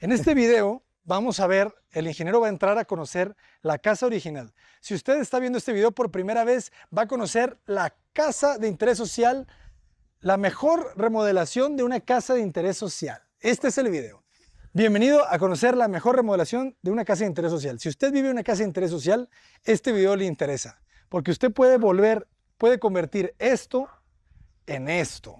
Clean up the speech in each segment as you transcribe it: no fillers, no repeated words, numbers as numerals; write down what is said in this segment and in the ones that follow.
En este video vamos a ver, el ingeniero va a entrar a conocer la casa original. Si usted está viendo este video por primera vez, va a conocer la casa de interés social, la mejor remodelación de una casa de interés social. Este es el video. Bienvenido a conocer la mejor remodelación de una casa de interés social. Si usted vive en una casa de interés social, este video le interesa, porque usted puede convertir esto en esto.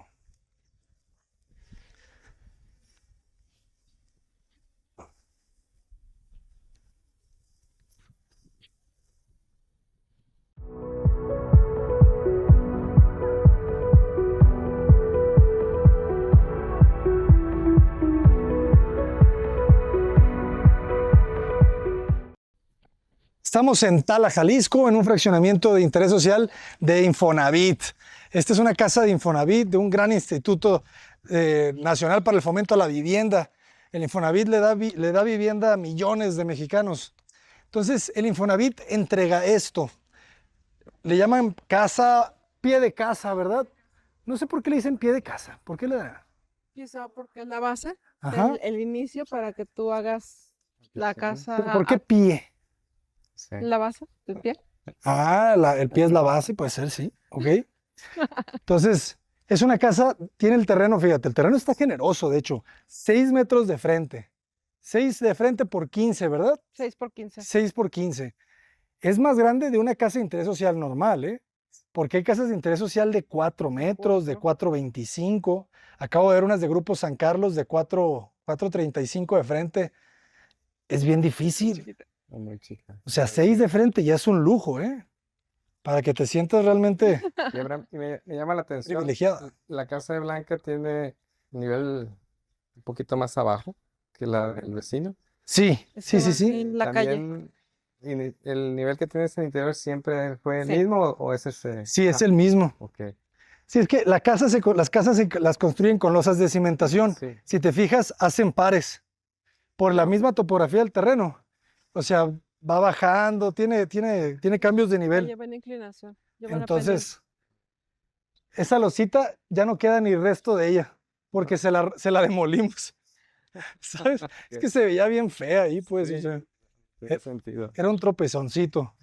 Estamos en Tala, Jalisco, en un fraccionamiento de interés social de Infonavit. Esta es una casa de Infonavit, de un gran instituto nacional para el fomento a la vivienda. El Infonavit le da vivienda a millones de mexicanos. Entonces, el Infonavit entrega esto. Le llaman casa, pie de casa, ¿verdad? No sé por qué le dicen pie de casa. ¿Por qué le dan? Quizá porque es la base, Ajá. el inicio para que tú hagas la casa. ¿Pero por qué pie? Sí. La base, el pie. Ah, el pie es la base, puede ser, sí. Ok. Entonces, es una casa, tiene el terreno, fíjate, el terreno está generoso, de hecho, 6 metros de frente. 6 de frente por 15, ¿verdad? 6 por 15. 6 por 15. Es más grande de una casa de interés social normal, ¿eh? Porque hay casas de interés social de 4 metros, de 4,25. Acabo de ver unas de Grupo San Carlos de 4,35 de frente. Es bien difícil. Muy chica. O sea, 6 de frente ya es un lujo, ¿eh? Para que te sientas realmente Y Abraham, me llama la atención, privilegiada. la casa de Blanca tiene nivel un poquito más abajo que la del vecino. Sí, Este sí, va sí. en la calle. También, ¿el nivel que tienes en el interior siempre fue el Sí. mismo o es ese? Sí, es el mismo. Ok. Sí, es que las casas las construyen con losas de cimentación. Sí. Si te fijas, hacen pares por la misma topografía del terreno. O sea, va bajando, tiene cambios de nivel. Lleva en inclinación. Lleva una Entonces, esa losita ya no queda ni resto de ella, porque se la demolimos. ¿Sabes? Es que se veía bien fea ahí, pues. Sí. O sea, Tiene sentido. era un tropezoncito.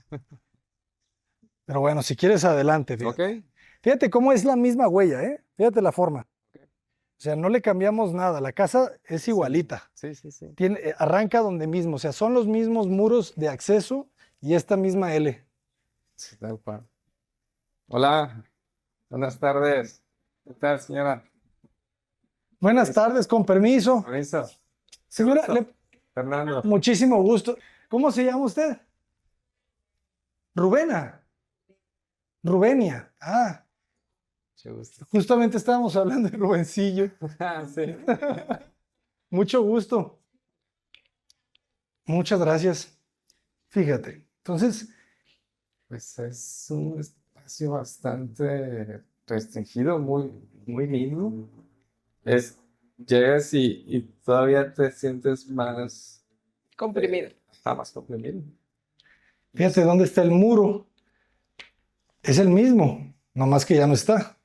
Pero bueno, si quieres, adelante. Fíjate. Ok. Fíjate cómo es la misma huella, ¿eh? Fíjate la forma. O sea, no le cambiamos nada. La casa es igualita. Sí, sí, sí. Arranca donde mismo. O sea, son los mismos muros de acceso y esta misma L. Sí, tal cual. Hola, buenas tardes. ¿Qué tal, señora? Buenas tardes, con permiso. Permiso. Señora, Fernando. muchísimo gusto. ¿Cómo se llama usted? Rubena. Rubenia. Ah, Mucho gusto. justamente estábamos hablando de Rubencillo. Sí. Mucho gusto. Muchas gracias. Fíjate, entonces, Pues es un espacio bastante restringido, muy mínimo. Llegas y todavía te sientes más comprimido. más comprimido. fíjate dónde está el muro. Es el mismo, nomás que ya no está.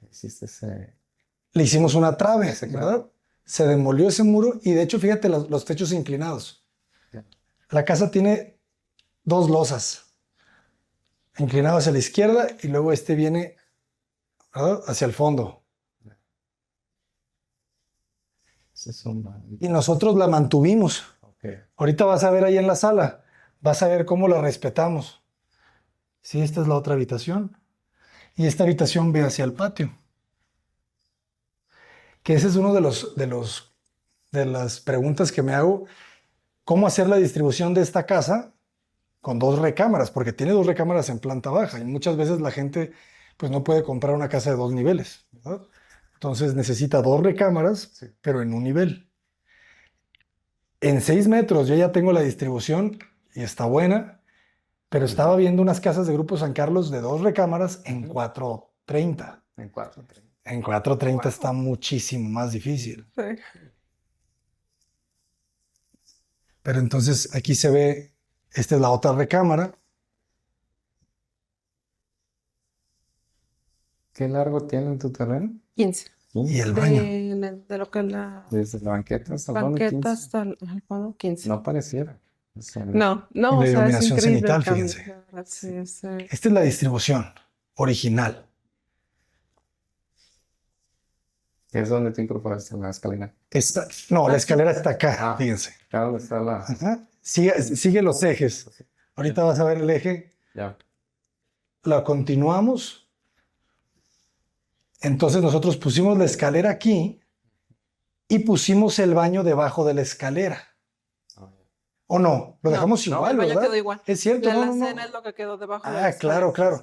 Existe ese. Le hicimos una trave, Ese, ¿verdad? claro. Se demolió ese muro y de hecho, fíjate los techos inclinados. Ya. La casa tiene 2 losas, inclinado hacia la izquierda y luego este viene, ¿verdad?, hacia el fondo. Ese es un. Y nosotros la mantuvimos. Ok. Ahorita vas a ver ahí en la sala, vas a ver cómo la respetamos. Sí, esta es la otra habitación. Y esta habitación ve hacia el patio. Que ese es uno de las preguntas que me hago. ¿Cómo hacer la distribución de esta casa con 2 recámaras? Porque tiene 2 recámaras en planta baja. Y muchas veces la gente pues no puede comprar una casa de 2 niveles, ¿verdad? Entonces necesita 2 recámaras, Sí. pero en un nivel. En 6 metros yo ya tengo la distribución y está buena, pero estaba viendo unas casas de Grupo San Carlos de 2 recámaras en 430. En 4:30. En 430 está muchísimo más difícil. Sí. Pero entonces aquí se ve, esta es la otra recámara. ¿Qué largo tiene tu terreno? 15. Y el baño. De de lo que es la Desde la banqueta hasta el fondo banqueta 15. hasta el fondo 15. No pareciera. O sea, No, En no, la o sea, es iluminación increíble el cenital, cambio, fíjense. la verdad, sí, Esta es la distribución original. es donde tú incorporaste la escalera. No, la Aquí. escalera está acá, Ah. fíjense. Acá donde está la. Ajá. Sigue los ejes. Ahorita vas a ver el eje. Ya. La continuamos. Entonces nosotros pusimos la escalera aquí y pusimos el baño debajo de la escalera. ¿O no? Lo No, dejamos no, igual, el baño ¿verdad? quedó igual. Es cierto, La no, no, alacena no. es lo que quedó debajo de Ah, la escalera. claro.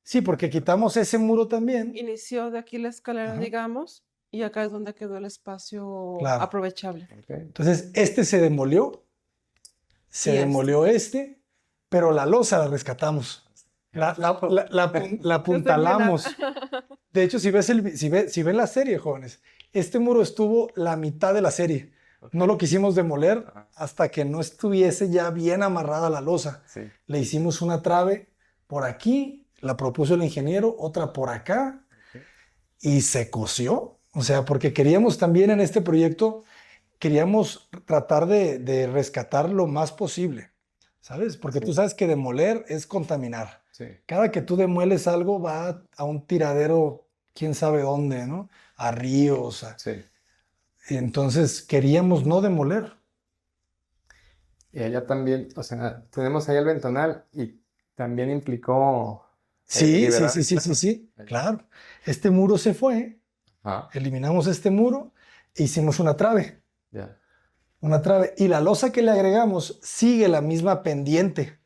Sí, porque quitamos ese muro también. Inició de aquí la escalera, Ajá. digamos, y acá es donde quedó el espacio Claro. aprovechable. Ok. Entonces, este se demolió. Se Y demolió pero la losa la rescatamos. La apuntalamos. De hecho, si ven la serie, jóvenes, este muro estuvo la mitad de la serie. No lo quisimos demoler hasta que no estuviese ya bien amarrada la losa. Sí. Le hicimos una trave por aquí, la propuso el ingeniero, otra por acá, y se cosió. O sea, porque queríamos también en este proyecto, queríamos tratar de rescatar lo más posible, ¿sabes? Porque Sí. tú sabes que demoler es contaminar. Sí. Cada que tú demueles algo va a un tiradero, quién sabe dónde, ¿no? A ríos. Sí. Y entonces queríamos no demoler. Y allá también, o sea, tenemos ahí el ventanal y también implicó. Sí, liberar sí, claro. Este muro se fue, Ah, eliminamos este muro e hicimos una trave. ya. Una trave. Y la losa que le agregamos sigue la misma pendiente.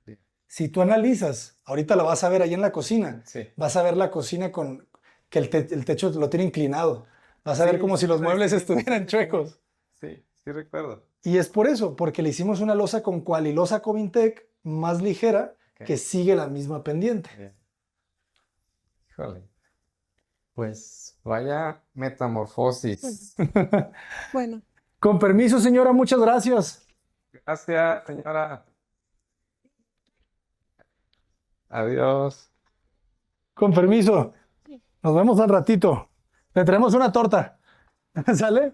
Sí. Si tú analizas, ahorita la vas a ver ahí en la cocina, Sí. vas a ver la cocina con que el techo lo tiene inclinado. Vas a Sí, ver como sí, si los sí, muebles sí, estuvieran sí. chuecos. Sí, sí recuerdo. Y es por eso, porque le hicimos una losa con cualilosa Covintec más ligera Ok. que sigue la misma pendiente. Bien. Híjole. Pues vaya metamorfosis. Bueno, Con permiso, señora, muchas gracias. Gracias, señora. Adiós. Con permiso. Nos vemos al ratito. Le traemos una torta. ¿Sale?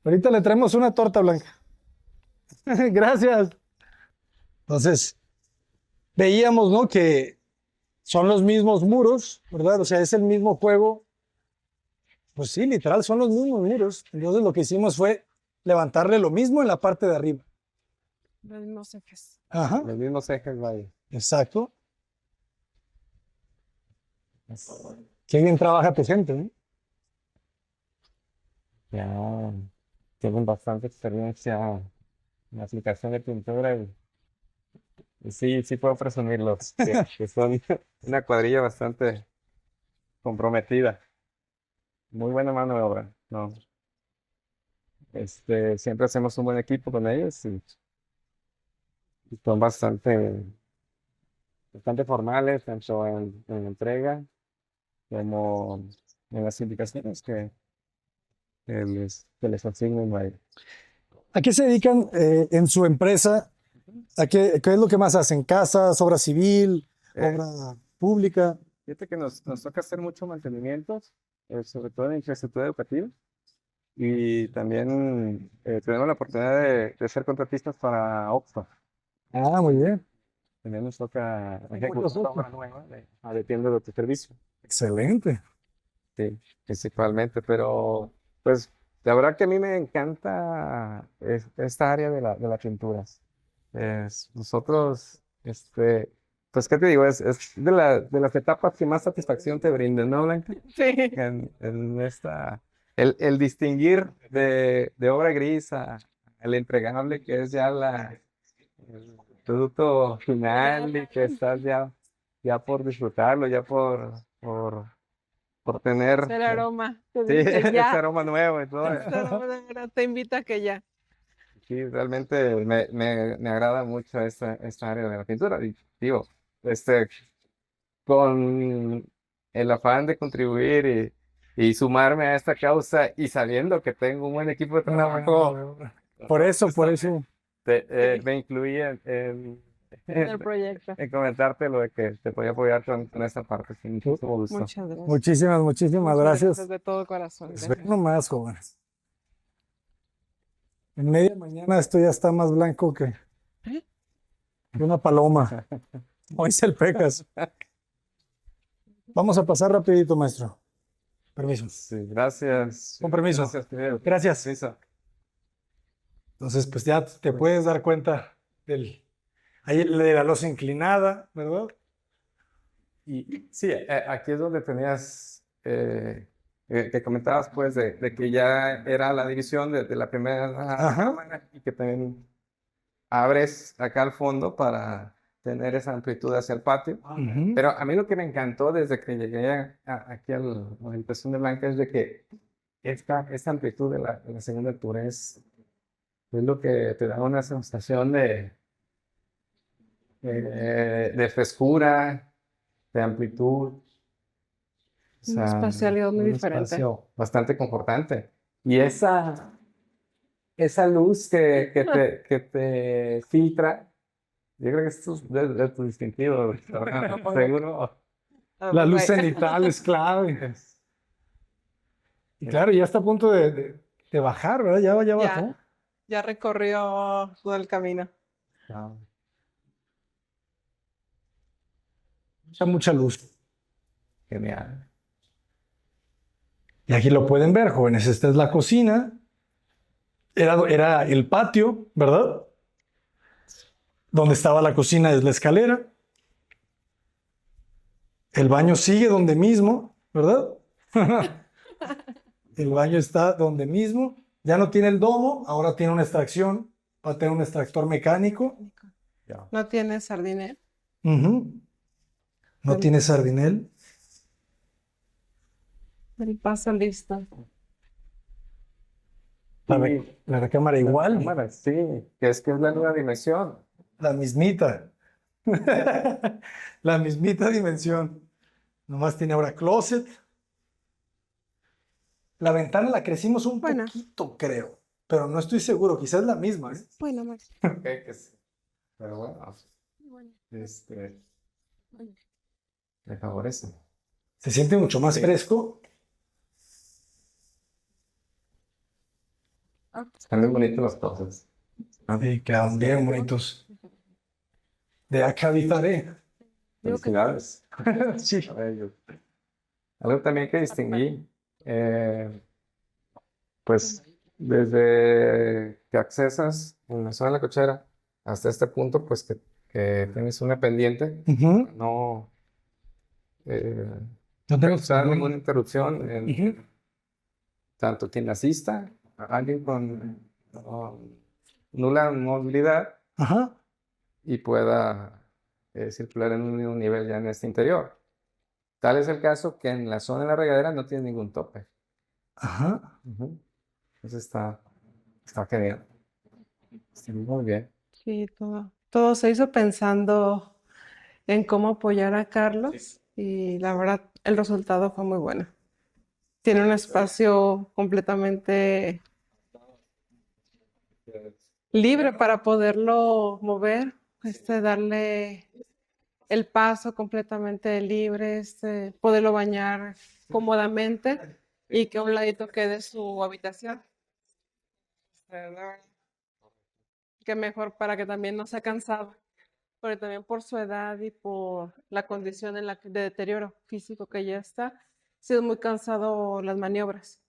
Ahorita le traemos una torta, Blanca. Gracias. Entonces, veíamos, ¿no? Que son los mismos muros, ¿verdad? O sea, es el mismo juego. Pues sí, literal, son los mismos muros. Entonces, lo que hicimos fue levantarle lo mismo en la parte de arriba. los mismos ejes. Ajá, Los mismos ejes, vaya. exacto. Qué bien trabaja tu gente, ¿no? Ya tienen bastante experiencia en la aplicación de pintura y sí puedo presumirlos, que son una cuadrilla bastante comprometida. Muy buena mano de obra, ¿no? Siempre hacemos un buen equipo con ellos y son bastante formales, tanto en entrega como en las indicaciones que les asignen, vaya. ¿A qué se dedican en su empresa? ¿Qué es lo que más hacen? ¿Casas, obra civil, Eh, obra pública? Fíjate que nos toca hacer mucho mantenimiento, sobre todo en infraestructura educativa. Y también tenemos la oportunidad de ser contratistas para Oxfam. Ah, muy bien. También nos toca ejecutar Oxfam. obra nueva de tienda de autoservicio. Excelente. Sí, principalmente. Pero, pues, la verdad que a mí me encanta esta área de la pintura. Nosotros, pues, ¿qué te digo? Es de las etapas que más satisfacción te brindan, ¿no, Blanca? Sí. En el distinguir de obra gris al entregable, que es ya el producto final y que estás ya por disfrutarlo, ya por tener El aroma. Te sí, dice ese ya. aroma nuevo y todo. Este aroma de verdad te invita a que ya. Sí, realmente me agrada mucho esta área de la pintura. Y digo, con el afán de contribuir y sumarme a esta causa y sabiendo que tengo un buen equipo de trabajo, Por eso. me incluí del proyecto. en comentarte lo de que te podía apoyar con esta parte. Con muchísimo gusto. Muchas gracias. Muchísimas Muchas gracias. de todo corazón. Pues Gracias. ve nomás, jóvenes. En media mañana esto ya está más blanco que una paloma. Como dice el Pecas. Vamos a pasar rapidito, maestro. Permiso. Sí, gracias. Con permiso. Gracias, Fidel. Gracias. Permiso. Entonces, pues ya te puedes dar cuenta ahí de la losa inclinada, ¿verdad? Y sí, aquí es donde tenías, que comentabas pues de que ya era la división de la primera Ajá. cámara y que también abres acá al fondo para tener esa amplitud hacia el patio. Ujú. Pero a mí lo que me encantó desde que llegué aquí a la impresión de Blanca es de que esta amplitud de la segunda altura es lo que te da una sensación de frescura, de amplitud. O Una sea, espacialidad muy un diferente. espacio bastante confortante. Y esa luz que te filtra, yo creo que esto es de tu distintivo, ¿verdad? Seguro. La luz cenital es clave. Y claro, ya está a punto de bajar, ¿verdad? Ya bajó. Ya recorrió todo el camino. Ah, Mucha luz. genial. Y aquí lo pueden ver, jóvenes. Esta es la cocina. Era el patio, ¿verdad? Donde estaba la cocina es la escalera. El baño sigue donde mismo, ¿verdad? El baño está donde mismo. Ya no tiene el domo, ahora tiene una extracción. Va a tener un extractor mecánico. Ya. No tiene sardinel. Ujú. No tiene sardinel. El paso listo. La recámara igual. Cámara, sí, que es la nueva dimensión. La mismita. La mismita dimensión. Nomás tiene ahora closet. La ventana la crecimos un Bueno. poquito, creo. Pero no estoy seguro. Quizás la misma, ¿eh? Bueno, Max. Ok, que sí. Pero bueno, Bueno. me favorece. Se siente mucho más Sí. fresco. Están muy bonitas las cosas. Sí, quedan bien bonitos. De acá habitaré. Felicidades. Sí. A ellos. Algo también que distinguí, pues desde que accesas en la zona de la cochera hasta este punto, pues que tienes una pendiente, Ujú. no No tengo causar ninguna interrupción en Ujú. tanto quien asista, a alguien con nula movilidad Ajá. y pueda circular en un mismo nivel ya en este interior. Tal es el caso que en la zona de la regadera no tiene ningún tope. Ajá. Ujú. Entonces está genial. Está muy bien. Sí, todo se hizo pensando en cómo apoyar a Carlos y la verdad el resultado fue muy bueno. Tiene un espacio completamente libre para poderlo mover, darle el paso completamente libre, poderlo bañar cómodamente y que a un ladito quede su habitación. La verdad, que mejor para que también no sea cansado, pero también por su edad y por la condición de deterioro físico que ya está, ha sido muy cansado las maniobras.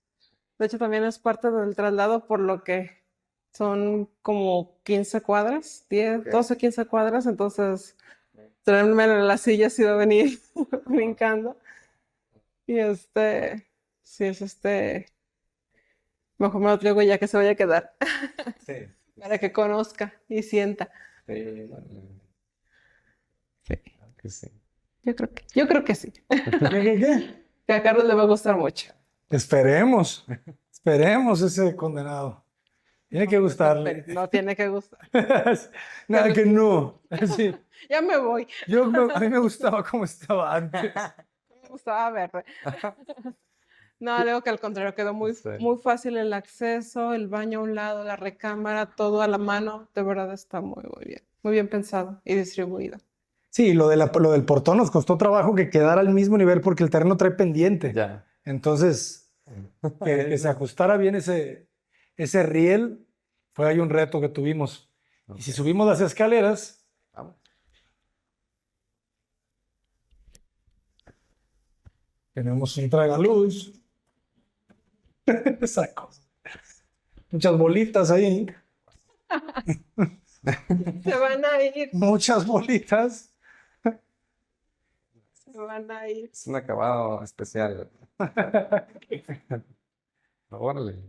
De hecho, también es parte del traslado, por lo que son como 15 cuadras, 10, Ok. 12, 15 cuadras, entonces traerme la silla sí va a venir brincando. Y sí es mejor me lo traigo ya que se vaya a quedar, Sí. para que conozca y sienta. Sí, bueno, Sí, claro que sí. yo creo que sí. ¿Qué? Que a Carlos le va a gustar mucho. Esperemos. Esperemos ese condenado. Tiene que gustarle. No tiene que gustar. Nada que no. Sí. Ya me voy. A mí me gustaba como estaba antes. Me gustaba verle. No, digo que al contrario, quedó Sí. muy fácil el acceso, el baño a un lado, la recámara, todo a la mano. De verdad está muy, muy bien. muy bien pensado y distribuido. Sí, lo del portón nos costó trabajo que quedara al mismo nivel porque el terreno trae pendiente. Ya. Entonces, que se ajustara bien ese riel fue ahí un reto que tuvimos. Y si Ok. subimos las escaleras, Vamos. tenemos un tragaluz. Esa cosa. Muchas bolitas ahí. Se van a ir, Muchas bolitas. se van a ir. Es un acabado especial. Órale.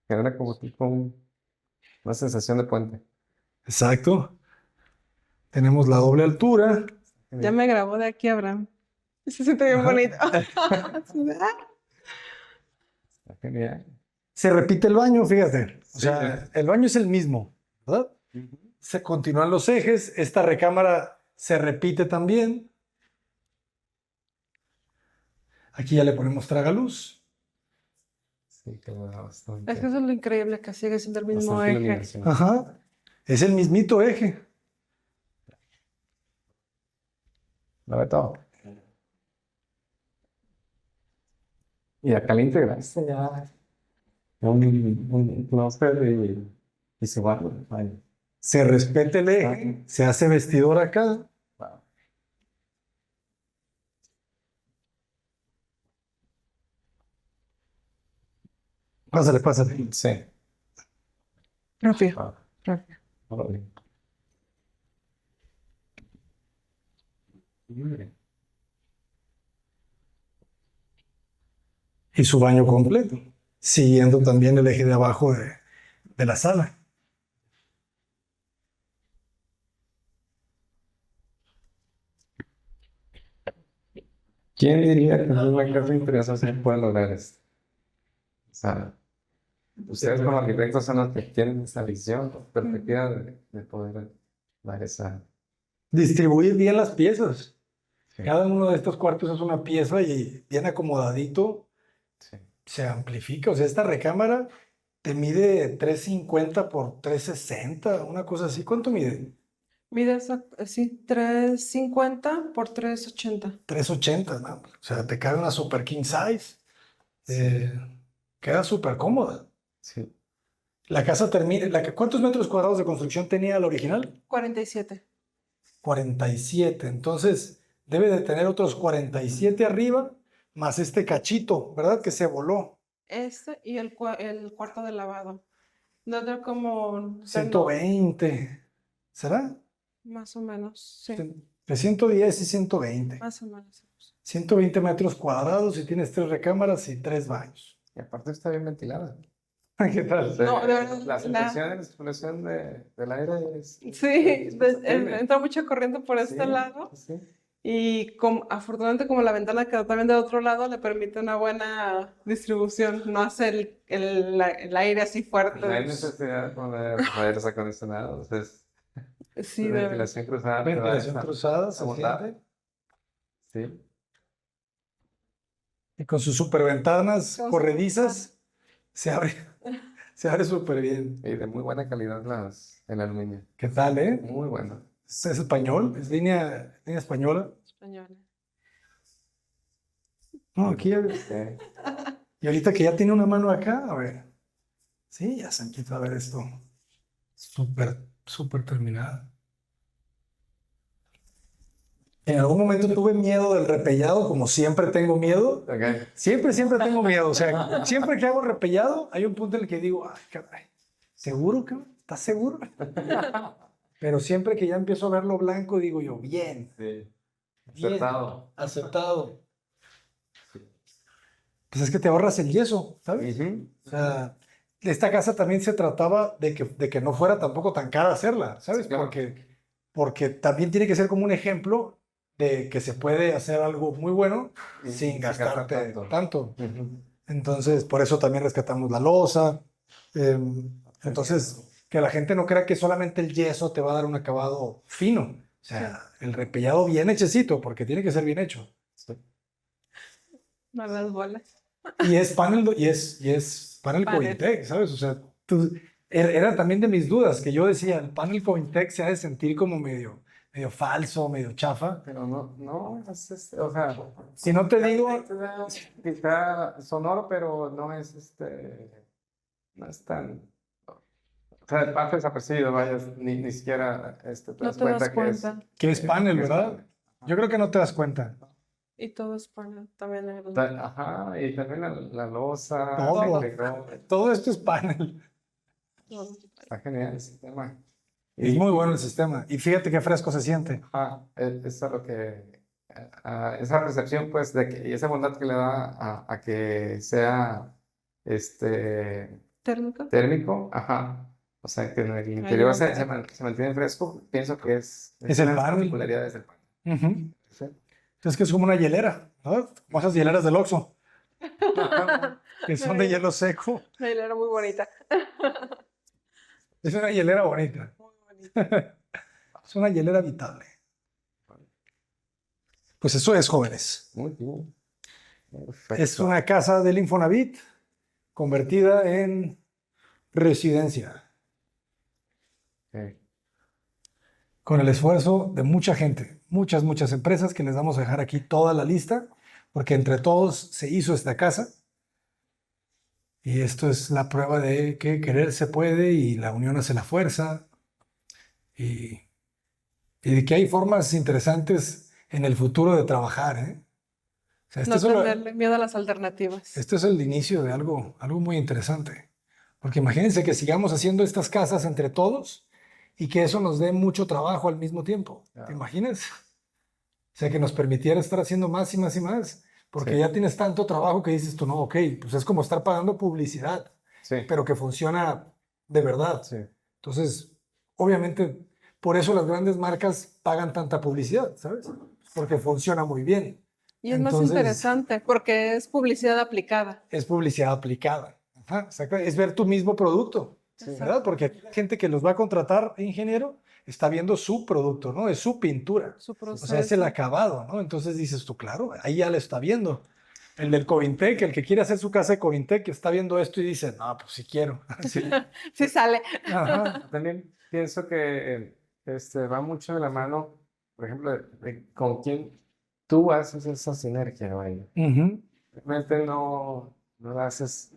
Genera como tipo una sensación de puente. Exacto. Tenemos la doble altura. Ya me grabó de aquí, Abraham. Se siente bien Ajá. bonito. Así de, ah. Está genial. Se repite el baño, fíjate. O Sí, sea, el baño es el mismo, ¿verdad? Ujú. Se continúan los ejes. Esta recámara se repite también. Aquí ya le ponemos tragaluz. Sí, queda Es que bastante. eso es lo increíble, que sigue siendo el mismo Bastante eje. iluminación. Ajá. Es el mismito eje. Lo ve todo. Y acá le integraste ya un clúster y su baño. Ahí. Se respeta el eje. Se hace vestidor acá. Wow. Pásale, pásale. Sí. Rápido, Wow. rápido. Órale. Muy bien. Y su baño completo. Siguiendo también el eje de abajo de la sala. ¿Quién diría que en una casa de intereses se puede lograr esto? O sea, ustedes como arquitectos son los que tienen esa visión, perspectiva de poder dar esa. Distribuir bien las piezas. Sí, Cada uno de estos cuartos es una pieza y bien acomodadito sí. se amplifica. O sea, esta recámara te mide 350 por 360, una cosa así. ¿Cuánto mide? Mide sí, 350 por 380. 380, ¿no? O sea, te cabe una super king size. Eh, queda súper cómoda. Sí. La casa termina. ¿Cuántos metros cuadrados de construcción tenía la original? 47. 47. Entonces, debe de tener otros 47 arriba, más este cachito, ¿verdad? Que se voló. Este y el cuarto de lavado. Donde como 120. ¿Será? más o menos, sí, De 110 y 120. más o menos. 120 metros cuadrados y tienes 3 recámaras y 3 baños. Y aparte está bien ventilada. ¿Qué tal? No, de verdad, La circulación del aire es Sí, perceptible. entra mucha corriente por este Sí, lado sí. y afortunadamente como la ventana quedó también del otro lado, le permite una buena distribución, no hace el aire así fuerte. No hay necesidad de poner aires acondicionados. Sí, La de verdad. ventilación cruzada te da Ventilación esa cruzada, se bondad. siente. Sí. Y con sus superventanas Con corredizas, se abre, se abre súper bien. Y de muy buena calidad el aluminio. ¿Qué tal, eh? Muy bueno. Es español, es línea española. Española. No, aquí ya. Sí. Y ahorita que ya tiene una mano acá, a ver. Sí, ya se empieza a ver esto. Súper, súper terminada. En algún momento tuve miedo del repellado, como siempre tengo miedo. Ok. Siempre tengo miedo. O sea, siempre que hago repellado, hay un punto en el que digo, ay, caray, ¿seguro, cabrón? ¿Estás seguro? Pero siempre que ya empiezo a ver lo blanco, digo yo, bien, Sí. bien, Acertado. aceptado. Pues es que te ahorras el yeso, ¿sabes? Ujú. O sea, esta casa también se trataba de que no fuera tampoco tan cara hacerla, ¿sabes? Sí, claro. Porque también tiene que ser como un ejemplo de que se puede hacer algo muy bueno Y sin gastarte tanto. Ujú. Entonces, por eso también rescatamos la losa. Entonces, que la gente no crea que solamente el yeso te va a dar un acabado fino. O sea, el repellado bien hechecito, porque tiene que ser bien hecho. Sí. No las bolas. Y es panel, y es panel Panel. Cointec, ¿sabes? O sea, Era también de mis dudas, que yo decía, el panel Covintec se ha de sentir como medio falso, medio chafa. Pero o sea, Si no te digo, quizá sonoro, pero no es no es tan, o sea, pasa desapercibido, vaya, ni siquiera te No das te das cuenta cuenta. que es panel, que es ¿verdad? panel. Yo creo que no te das cuenta. Y todo es panel también. Ajá, y también la loza, Todo. se integró. Todo esto es panel. Está genial el sistema. Es muy bueno el sistema. Y fíjate qué fresco se siente. Es a lo que, esa percepción, pues, de que, y esa bondad que le da a que sea, ¿Térmico? térmico, ajá. O sea, que en el interior se mantiene fresco, pienso que es Es el una de las panel. particularidades del panel. Ujú. Sí. Es que es como una hielera, ¿no? Como esas hieleras del Oxxo, que son de hielo seco. La hilera muy bonita. Es una hielera bonita. Muy bonita. Es una hielera habitable. Pues eso es, jóvenes. Muy bien. Es Perfecto. una casa del Infonavit convertida en residencia, Ok. con el esfuerzo de mucha gente, muchas empresas que les vamos a dejar aquí toda la lista, porque entre todos se hizo esta casa. Y esto es la prueba de que querer se puede y la unión hace la fuerza. Y de que hay formas interesantes en el futuro de trabajar, ¿eh? O sea, No tenerle miedo a las alternativas. esto es el inicio de algo muy interesante. Porque imagínense que sigamos haciendo estas casas entre todos y que eso nos dé mucho trabajo al mismo tiempo. ¿Te Claro. imaginas? O sea, que nos permitiera estar haciendo más y más y más. Porque Sí. ya tienes tanto trabajo que dices tú, no, ok, pues es como estar pagando publicidad, Sí. pero que funciona de verdad. Sí. Entonces, obviamente, por eso las grandes marcas pagan tanta publicidad, ¿sabes? Porque funciona muy bien. Y es más Entonces, interesante porque es publicidad aplicada. es publicidad aplicada. Ajá, exacto. Es ver tu mismo producto, Sí. ¿verdad? Porque la gente que los va a contratar, ingeniero, está viendo su producto, ¿no? Es su pintura. Su O proceso. sea, es el acabado, ¿no? Entonces dices tú, claro, ahí ya lo está viendo. El del Covintec, el que quiere hacer su casa de Covintec, está viendo esto y dice, no, pues sí quiero. Sí. Sí sale. Ajá. También pienso que va mucho de la mano, por ejemplo, con quién tú haces esa sinergia, vaya. Ujú. Realmente no lo haces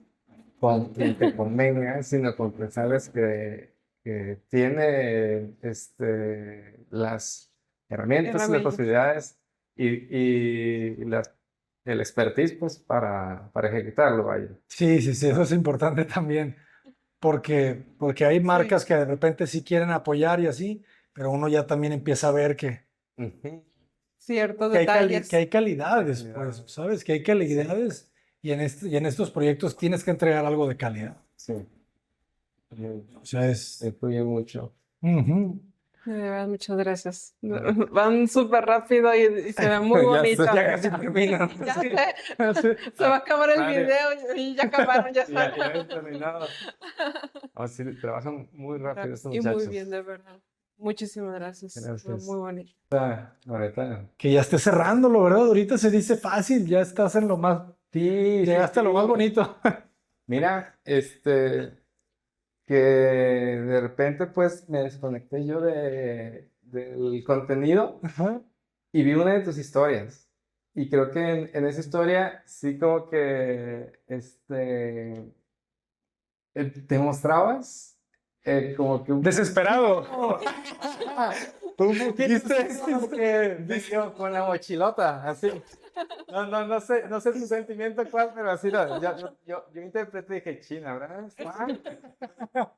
con quien te convenga, sino con quien sabes que tiene las herramientas y las posibilidades el expertise, pues, para ejecutarlo, vaya. Sí, eso es importante también, porque hay marcas que de repente sí quieren apoyar y así, pero uno ya también empieza a ver que Ciertos hay, detalles. que hay calidades, Calidades. pues, ¿sabes? Que hay calidades y en estos proyectos tienes que entregar algo de calidad. Sí. O sea, es... Influye mucho. Ujú. De verdad, muchas gracias. Van súper rápido y se ve muy Ya bonito. sé. Ya casi terminan. Ya Sí, sé. ya sé. Se va a acabar el Vale. video y ya acabaron, ya Ya está. he terminado. Oh, sí, trabajan muy rápido estos Y muy muchachos. bien, de verdad. Muchísimas gracias. Fue Gracias. muy bonito. Ahorita. Que ya esté cerrándolo, ¿verdad? Ahorita se dice fácil, ya estás en lo más... Sí, Llegaste a lo más bonito. Mira, que de repente pues me desconecté yo del contenido Ajá. y vi una de tus historias. Y creo que en esa historia sí como que te mostrabas como que un Desesperado. Tú dijiste como que- medio con la mochilota, así. No sé tu sentimiento cuál, pero así yo interpreté y dije, China, ¿verdad?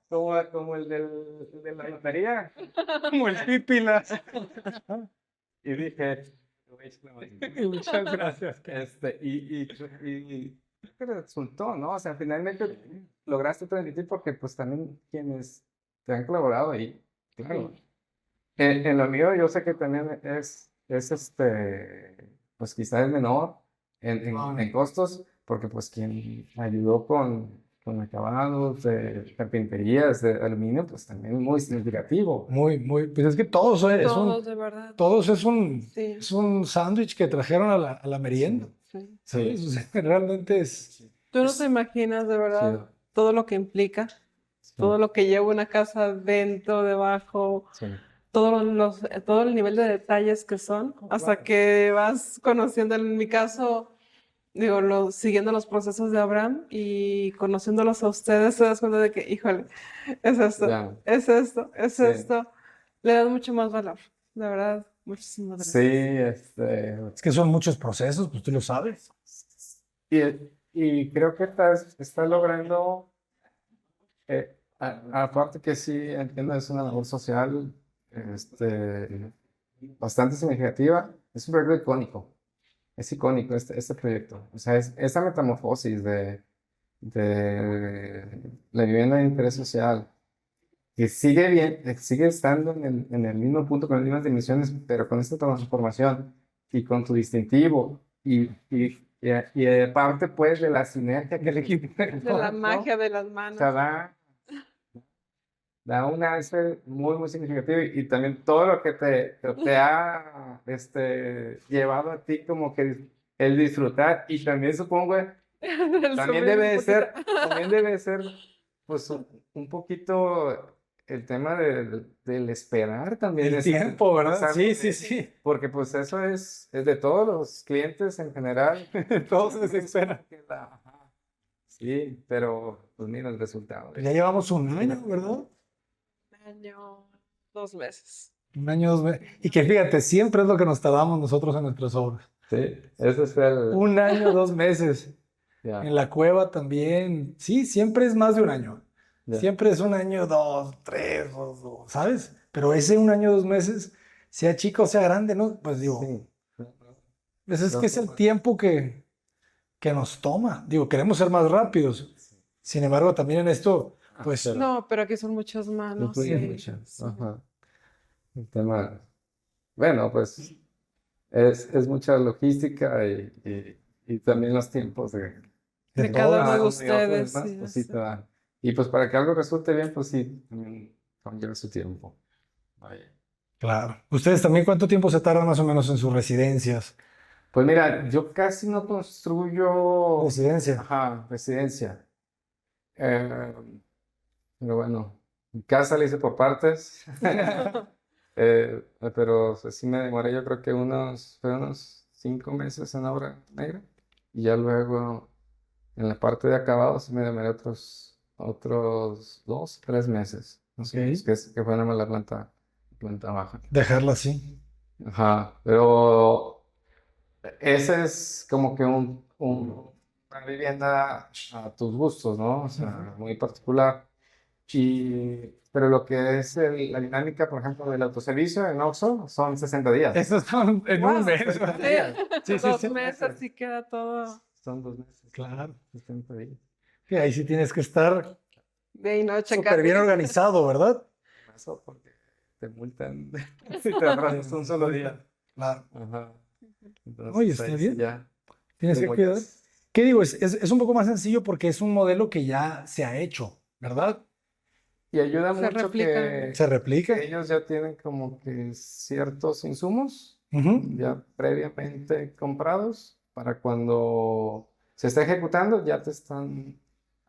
Como el de la lotería. Como el pípila. Y dije, "Güey, es la mochilota". Muchas gracias. Y creo que resultó, ¿no? O sea, finalmente lograste transmitir porque pues también quienes te han colaborado ahí, claro. En lo mío yo sé que también es pues quizás es menor en costos, porque pues quien ayudó con acabados de carpinterías, de aluminio, pues también muy significativo. Pues es que todos Todos, de verdad. todos Sí. es un sándwich que trajeron a la merienda. Sí. ¿Sabes? O sea, realmente es... Tú no te imaginas, de verdad, Sí. todo lo que implica. todo lo que lleva una casa dentro, debajo, Sí. todo el nivel de detalles que son, hasta que vas conociendo, en mi caso, digo, siguiendo los procesos de Abraham y conociéndolos a ustedes, te das cuenta de que, híjole, es esto, Ya. es esto, es Sí. esto. Le das mucho más valor, de verdad, muchísimas Sí, gracias. Es que son muchos procesos, pues tú lo sabes. y, y creo que está logrando, aparte que sí, entiendo, es una labor social, bastante significativa, es un proyecto icónico. Es icónico este proyecto. O sea, esa metamorfosis de la vivienda de interés social, que sigue bien, sigue estando en el mismo punto, con las mismas dimensiones, pero con esta transformación y con tu distintivo y aparte, pues, de la sinergia que el equipo De la ¿no? magia de las O manos. sea, da un avance muy, muy significativo y también todo lo que te ha llevado a ti como que el disfrutar y también supongo El también sufrir debe un de poquito. ser pues un poquito el tema del esperar también El es tiempo, ¿verdad? algo Sí, sí, sí. porque pues eso es de todos los clientes en general. Todos se desesperan. Ajá. Sí, pero pues mira el resultado. Pues ya llevamos un año, ¿verdad? Un año, 2 meses. Un año, 2 meses. Y que fíjate, siempre es lo que nos tardamos nosotros en nuestras obras. Sí, ese es el... Un año, 2 meses. Ya, En la cueva también. Sí, siempre es más de un año. ya. Siempre es un año, 2, 3, ¿sabes? Pero ese un año, 2 meses, sea chico o sea grande, ¿no? Pues digo, Sí. ese es que es el tiempo que nos toma. Digo, queremos ser más rápidos. Sin embargo, también en esto, pues, Pero No, pero aquí son muchas manos. influye Sí, mucho. sí. Ajá. El tema, bueno, pues es mucha logística y también los tiempos De de cada uno de uno y otro, ustedes. demás, Sí, pues sí sí. te da. Y pues para que algo resulte bien, pues sí, también conlleva su tiempo. Vaya. claro. ¿Ustedes también cuánto tiempo se tardan más o menos en sus residencias? Pues mira, yo casi no construyo, Residencia. ajá, residencia. Eh, pero bueno, mi casa la hice por partes. Pero pues, sí me demoré, yo creo que fue unos 5 meses en obra negra. Y ya luego en la parte de acabados sí me demoré otros 2, 3 meses. Así Ok. es que fue nada más la planta baja. Dejarla así. Ajá, pero ese es como que una vivienda a tus gustos, ¿no? O sea, muy particular. Pero lo que es la dinámica, por ejemplo, del autoservicio en Oxxo son 60 días. Esos son en un Wow. mes. 60 Sí. días. Sí, sí, 2 sí. meses y queda todo Son 2 meses. Claro. 60 días. Sí, ahí sí tienes que estar de y noche súper casi. bien organizado, ¿verdad? Eso porque te multan si te atrasas un solo día. Claro. Ajá. Entonces, Oye, está ahí sí bien. ya Tienes te que cuidar. multas. ¿Qué digo? Es un poco más sencillo porque es un modelo que ya se ha hecho, ¿verdad? Y ayuda Se mucho replica. Se replica. que ellos ya tienen como que ciertos insumos Ujú. ya previamente comprados para cuando se está ejecutando, ya te están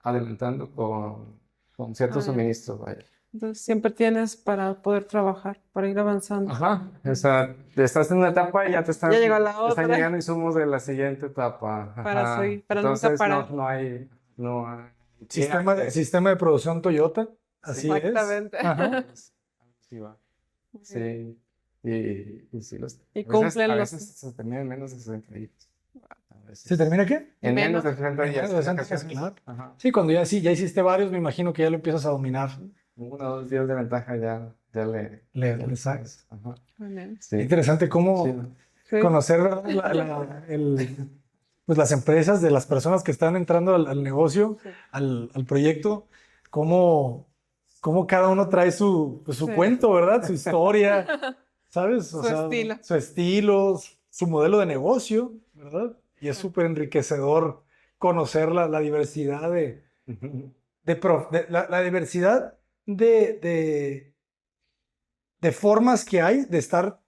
adelantando con ciertos Ah, ya. suministros, vaya. Entonces siempre tienes para poder trabajar, para ir avanzando. Ajá, o sea, estás en una etapa y ya Ya llegó la te están otra. llegando insumos de la siguiente etapa. Para Ajá. seguir, para nunca Entonces parar. no hay Sistema de producción Toyota. Así es. Exactamente. Ajá. Sí, va. Sí, y sí Y a cumplen a los- veces se termina en menos de 60 días. A veces. ¿Se termina qué? En menos Menos. de 60 días. Menos de 60 días, ocasiones. claro. Ajá. Sí, cuando ya hiciste varios, me imagino que ya lo empiezas a dominar. 1 o 2 días de ventaja ya Le sacas. Ajá. Muy bien. Sí. Interesante cómo Sí. Sí. conocer, ¿verdad? Pues las empresas de las personas que están entrando al negocio, Sí. al proyecto, cómo cada uno trae su Sí. cuento, ¿verdad? Su historia, ¿sabes? Su estilo. Su estilo, su modelo de negocio, ¿verdad? Y es súper enriquecedor conocer la diversidad la diversidad de formas que hay de estar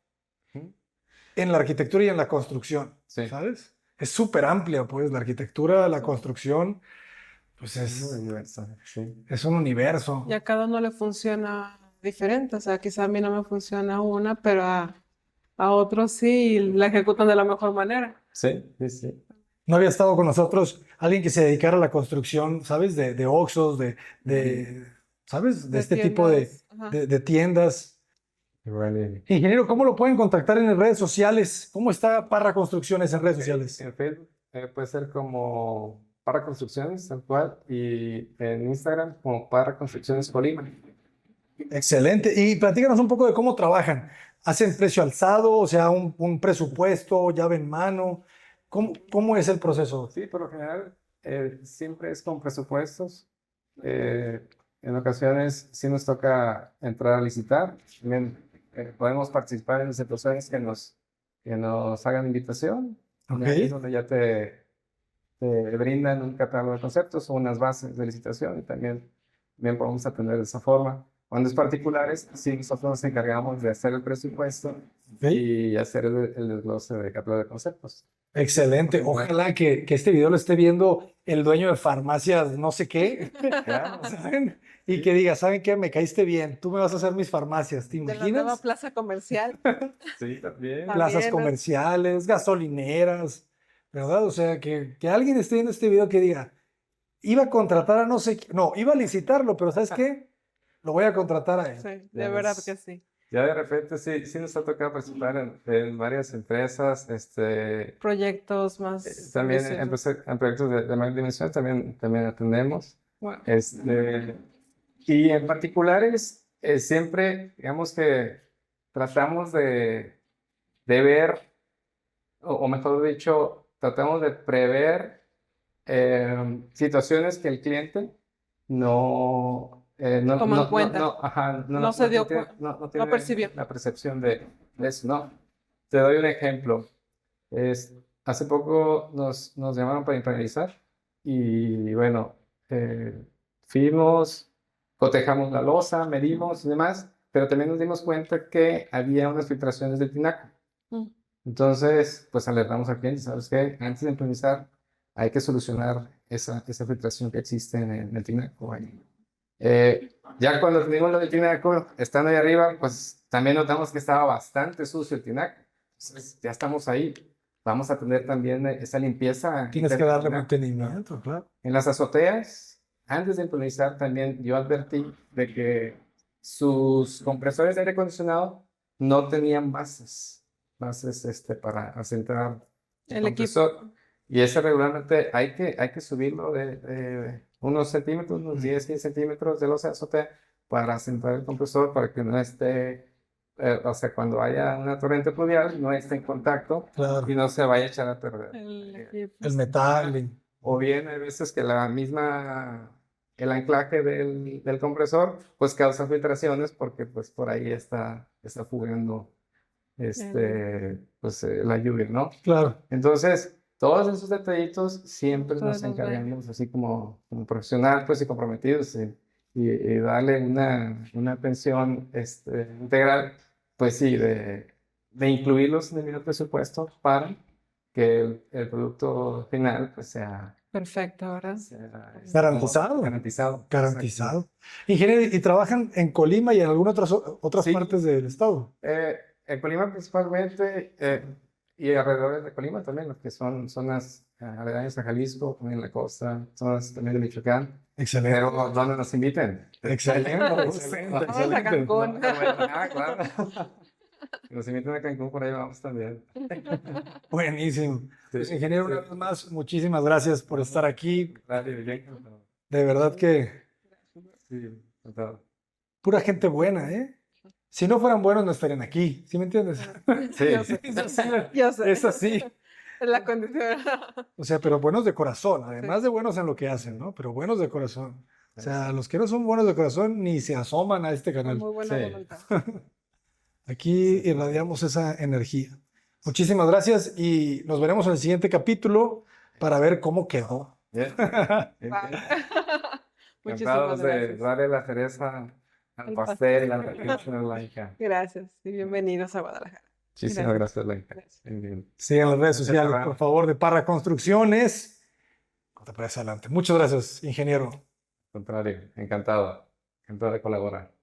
en la arquitectura y en la construcción, Sí. ¿sabes? Es súper amplia, pues, la arquitectura, la construcción, pues Es muy diverso, sí. es un universo. Y a cada uno le funciona diferente. O sea, quizá a mí no me funciona una, pero a otros sí y la ejecutan de la mejor manera. Sí, sí, sí. No había estado con nosotros alguien que se dedicara a la construcción, ¿sabes? De Oxxos, ¿sabes? De De este tipo tiendas. Ajá. de tiendas. Igual Ingeniero, ¿cómo lo pueden contactar en las redes sociales? ¿Cómo está Parra Construcciones en redes sociales? en Facebook puede ser como Para Construcciones, tal cual, y en Instagram como Para Construcciones Colima. Excelente. Y platícanos un poco de cómo trabajan. ¿Hacen precio alzado? O sea, un presupuesto, llave en mano. ¿Cómo es el proceso? Sí, por lo general siempre es con presupuestos. Eh, en ocasiones sí nos toca entrar a licitar. También podemos participar en instituciones que nos hagan invitación. Y ahí es Ok. donde ya te brindan un catálogo de conceptos o unas bases de licitación y también podemos atender de esa forma. Cuando es particulares, sí, nosotros nos encargamos de hacer el presupuesto Ok. y hacer el desglose de catálogo de conceptos. Excelente. Ojalá que este video lo esté viendo el dueño de farmacias, no sé qué, Claro, ¿saben? Y sí. que diga, ¿saben qué? Me caíste bien. Tú me vas a hacer mis farmacias. ¿Te De la nueva imaginas? plaza comercial. Sí, también. Ah, Plazas También, ¿no? comerciales, gasolineras, ¿verdad? O sea, que alguien esté viendo este video que diga, iba a contratar a no sé quién, no, iba a licitarlo, pero ¿sabes qué? Lo voy a contratar a él. Sí, Ya de verdad ves. que sí. Ya de repente sí nos ha tocado participar en varias empresas, Proyectos más también ambiciosos. en proyectos de mayor dimensión también atendemos. Bueno, Y en particulares, siempre, digamos que tratamos de ver, o mejor dicho, tratamos de prever situaciones que el cliente toma en cuenta. ajá, No se dio tiene, cuenta, no no tiene percibió. la percepción de eso, ¿no? Te doy un ejemplo. Hace poco nos llamaron para impermeabilizar y bueno, fuimos, cotejamos la losa, medimos y demás, pero también nos dimos cuenta que había unas filtraciones del tinaco. Mm. Entonces, pues alertamos al cliente, ¿sabes qué? Antes de improvisar, hay que solucionar esa filtración que existe en el tinaco ahí. Ya cuando tenemos lo del tinaco, estando ahí arriba, pues también notamos que estaba bastante sucio el tinaco. Entonces, ya estamos ahí. Vamos a tener también esa limpieza Tienes que interna del darle tinaco, ¿no? mantenimiento, claro. En las azoteas, antes de improvisar, también yo advertí de que sus compresores de aire acondicionado no tenían bases para asentar el El equipo. compresor. Y ese regularmente hay que subirlo de unos centímetros, unos 10, 15 centímetros de losa de azotea para asentar el compresor para que no esté, o sea, cuando haya una torrente pluvial, no esté en contacto Claro. y no se vaya a echar a perder. El equipo. El metal. O bien hay veces que el anclaje del compresor pues causa filtraciones porque pues por ahí está fugando la lluvia, ¿no? Claro. Entonces, todos esos detallitos siempre Todos nos los ven. encargamos así como profesional pues y comprometidos y darle una atención integral, pues sí, de incluirlos en el presupuesto para que el producto final pues sea Perfecto, ¿verdad? Garantizado. Garantizado. Garantizado. Ingeniero, ¿y trabajan en Colima y en algunas otras Sí. partes del estado? En Colima principalmente y alrededor de Colima también, lo que son zonas aledañas a Jalisco, también la costa, zonas también de Michoacán, Excelente. pero donde nos inviten. Excelente, Excelente. Vamos a Cancún. Claro. Nos invitan a Cancún, por ahí vamos también. Buenísimo. Pues, Sí, ingeniero, sí. una vez más, muchísimas gracias por estar aquí. Dale, bien, encantado. De verdad que Sí, encantado. pura gente buena, ¿eh? Si no fueran buenos, no estarían aquí. ¿Sí me entiendes? Sí. Yo sé. Es así. Yo sé. Es así. Es la condición. O sea, pero buenos de corazón, además de buenos en lo que hacen, ¿no? Pero buenos de corazón. O sea, los que no son buenos de corazón ni se asoman a este Con canal. muy buena Sí. voluntad. Aquí irradiamos esa energía. Muchísimas gracias y nos veremos en el siguiente capítulo para ver cómo quedó. Bien. Bien, Bye. bien. Muchísimas Encantados de gracias. darle la cereza al El pastel, a la fiesta de Laika. Gracias y bienvenidos a Guadalajara. Muchísimas gracias, Laika. Gracias. Bien, bien. Sigan las redes Gracias, sociales, Abraham. por favor, de Parra Construcciones. te parece adelante. Muchas gracias, ingeniero. Al contrario, encantado de colaborar.